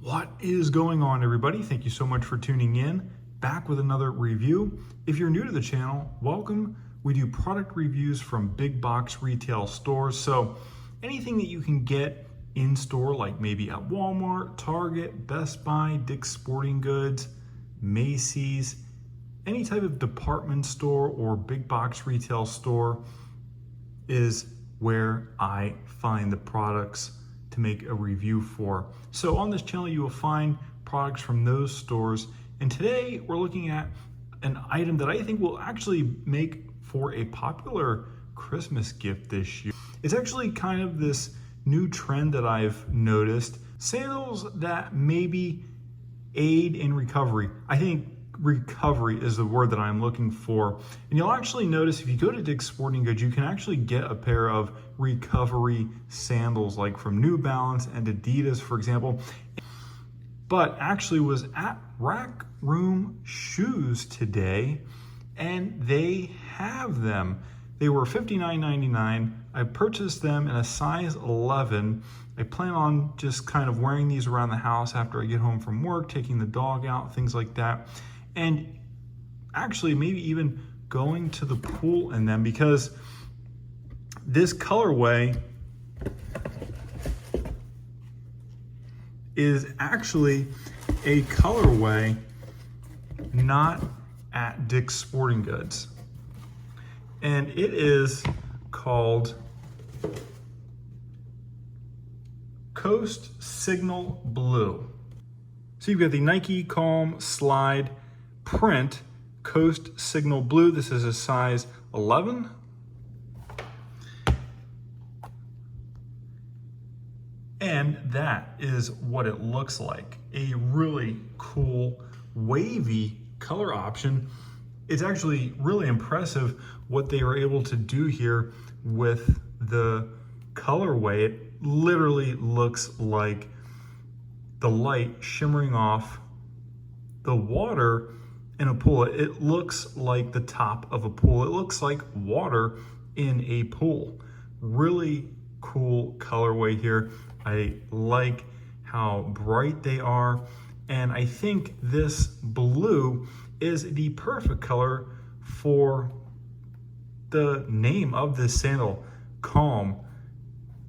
What is going on, everybody? Thank you so much for tuning in. Back with another review. If you're new to the channel, welcome. We do product reviews from big box retail stores. So anything that you can get in store, like maybe at Walmart, Target, Best Buy, Dick's Sporting Goods, Macy's, any type of department store or big box retail store is where I find the products to make a review for. So on this channel, you will find products from those stores. And today we're looking at an item that I think will actually make for a popular Christmas gift this year. It's actually kind of this new trend that I've noticed. Sandals that maybe aid in recovery. I think recovery is the word that I'm looking for. And you'll actually notice if you go to Dick's Sporting Goods, you can actually get a pair of recovery sandals, like from New Balance and Adidas, for example. But actually was at Rack Room Shoes today, and they have them. They were $59.99. I purchased them in a size 11. I plan on just kind of wearing these around the house after I get home from work, taking the dog out, things like that. And actually maybe even going to the pool in them, because this colorway is actually a colorway not at Dick's Sporting Goods. And it is called Coast Signal Blue. So you've got the Nike Calm Slide print Coast Signal Blue. This is a size 11. And that is what it looks like. A really cool wavy color option. It's actually really impressive what they were able to do here with the colorway. It literally looks like the light shimmering off the water in a pool. It looks like the top of a pool. It looks like water in a pool. Really cool colorway here. I like how bright they are. And I think this blue is the perfect color for the name of this sandal, Calm,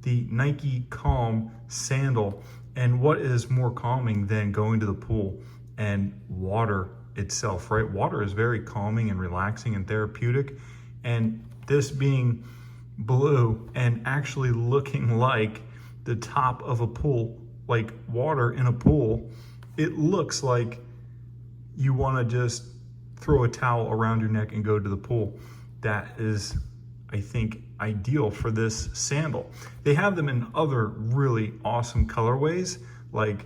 the Nike Calm sandal. And what is more calming than going to the pool and water itself, right? Water is very calming and relaxing and therapeutic. And this being blue and actually looking like the top of a pool, like water in a pool, it looks like you want to just throw a towel around your neck and go to the pool. That is, I think, ideal for this sandal. They have them in other really awesome colorways, like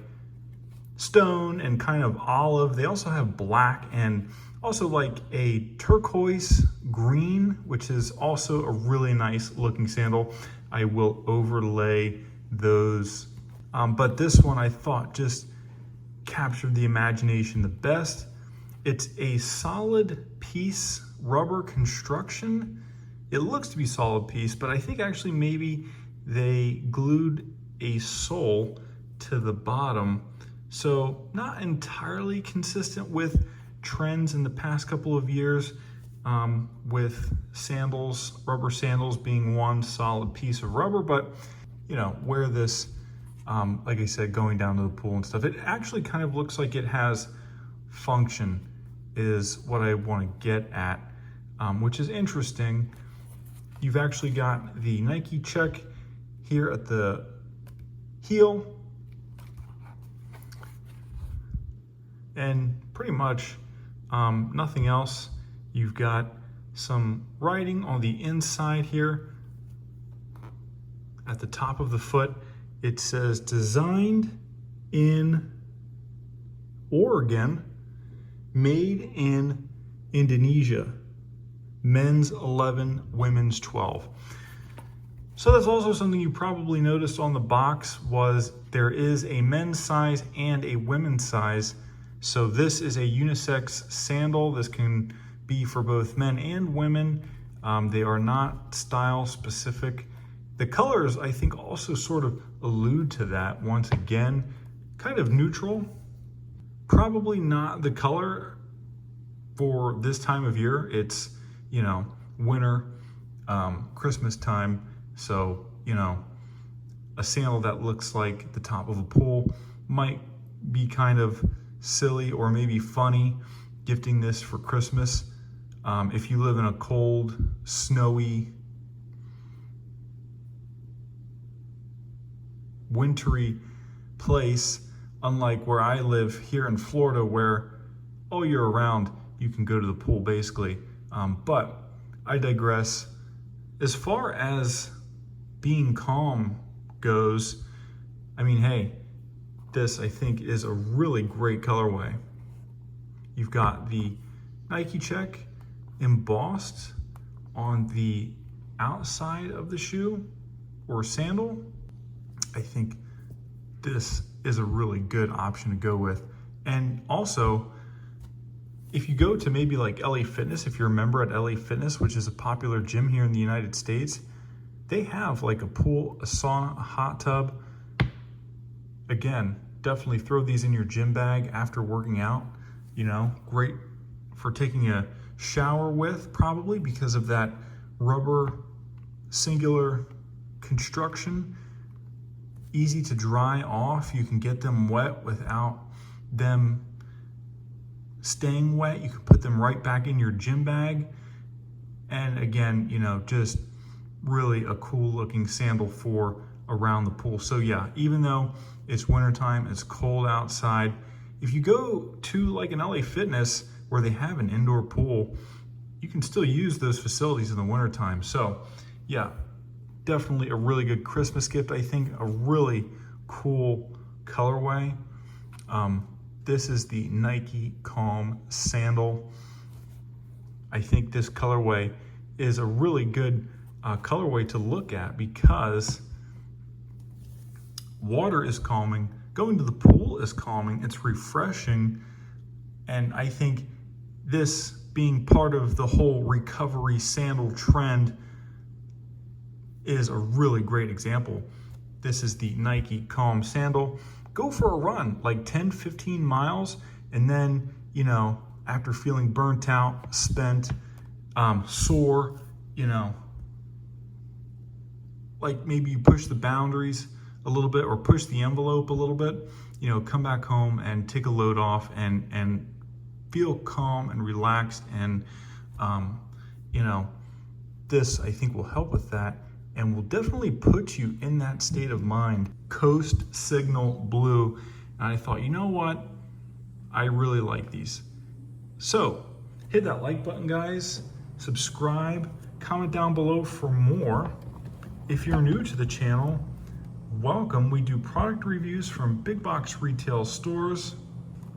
stone and kind of olive. They also have black and also like a turquoise green, which is also a really nice looking sandal. I will overlay those. But this one I thought just captured the imagination the best. It's a solid piece rubber construction. It looks to be solid piece, but I think actually maybe they glued a sole to the bottom. So not entirely consistent with trends in the past couple of years, with sandals, rubber sandals being one solid piece of rubber, but you know, wear this, like I said, going down to the pool and stuff. It actually kind of looks like it has function, is what I want to get at, which is interesting. You've actually got the Nike check here at the heel, and pretty much nothing else. You've got some writing on the inside here at the top of the foot. It says designed in Oregon, made in Indonesia, men's 11, women's 12. So that's also something you probably noticed on the box, was there is a men's size and a women's size. So this is a unisex sandal. This can be for both men and women. They are not style specific. The colors, I think, also sort of allude to that once again. kind of neutral. Probably not the color for this time of year. It's, you know, winter, Christmas time. So, you know, a sandal that looks like the top of a pool might be kind of silly or maybe funny gifting this for Christmas. If you live in a cold, snowy, wintry place, unlike where I live here in Florida, where all year round you can go to the pool basically. But I digress. As far as being calm goes, I mean, hey, this I think is a really great colorway. You've got the Nike check embossed on the outside of the shoe or sandal. I think this is a really good option to go with. And also, if you go to maybe like LA Fitness, if you're a member at LA Fitness, which is a popular gym here in the United States, they have like a pool, a sauna, a hot tub. Again, definitely throw these in your gym bag after working out. You know, great for taking a shower with, probably because of that rubber singular construction. Easy to dry off. You can get them wet without them staying wet. You can put them right back in your gym bag. And again, you know, just really a cool looking sandal for around the pool. So yeah, even though it's wintertime, it's cold outside, if you go to like an LA Fitness where they have an indoor pool, you can still use those facilities in the wintertime. So yeah, definitely a really good Christmas gift. I think a really cool colorway. This is the Nike Calm sandal. I think this colorway is a really good colorway to look at because water is calming, going to the pool is calming, it's refreshing, and I think this being part of the whole recovery sandal trend is a really great example. This is the Nike Calm sandal. Go for a run, like 10, 15 miles, and then, you know, after feeling burnt out, spent, sore, you know, like maybe you push the boundaries a little bit or push the envelope a little bit, you know, come back home and take a load off and feel calm and relaxed. And, you know, this I think will help with that and will definitely put you in that state of mind. Coast Signal Blue. And I thought, you know what? I really like these. So hit that like button, guys. Subscribe, comment down below for more. If you're new to the channel, welcome. We do product reviews from big box retail stores.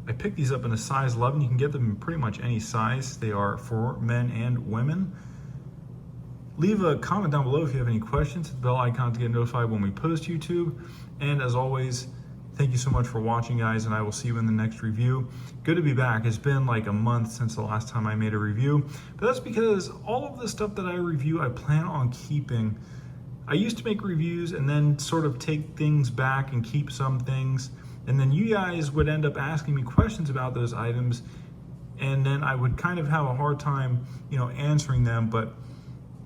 I picked these up in a size 11. You can get them in pretty much any size. They are for men and women. Leave a comment down below if you have any questions. Hit the bell icon to get notified when we post YouTube. And as always, thank you so much for watching, guys, and I will see you in the next review. Good to be back. It's been like a month since the last time I made a review, but that's because all of the stuff that I review, I plan on keeping. I used to make reviews and then sort of take things back and keep some things, and then you guys would end up asking me questions about those items, and then I would kind of have a hard time, you know, answering them, but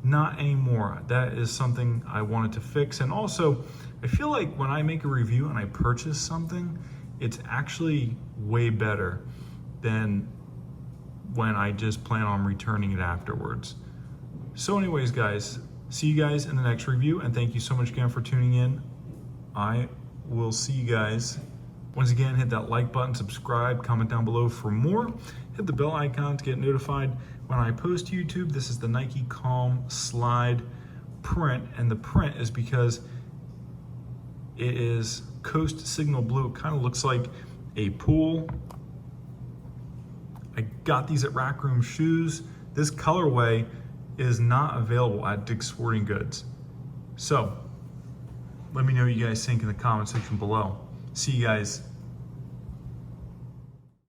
not anymore. That is something I wanted to fix. And also, I feel like when I make a review and I purchase something, it's actually way better than when I just plan on returning it afterwards. So anyways, guys, see you guys in the next review, and thank you so much again for tuning in. I will see you guys. Once again, hit that like button, subscribe, comment down below for more. Hit the bell icon to get notified when I post to YouTube. This is the Nike Calm Slide print, and the print is because it is Coast Signal Blue. It kind of looks like a pool. I got these at Rack Room Shoes. This colorway is not available at Dick's Sporting Goods. So let me know what you guys think in the comment section below. See you guys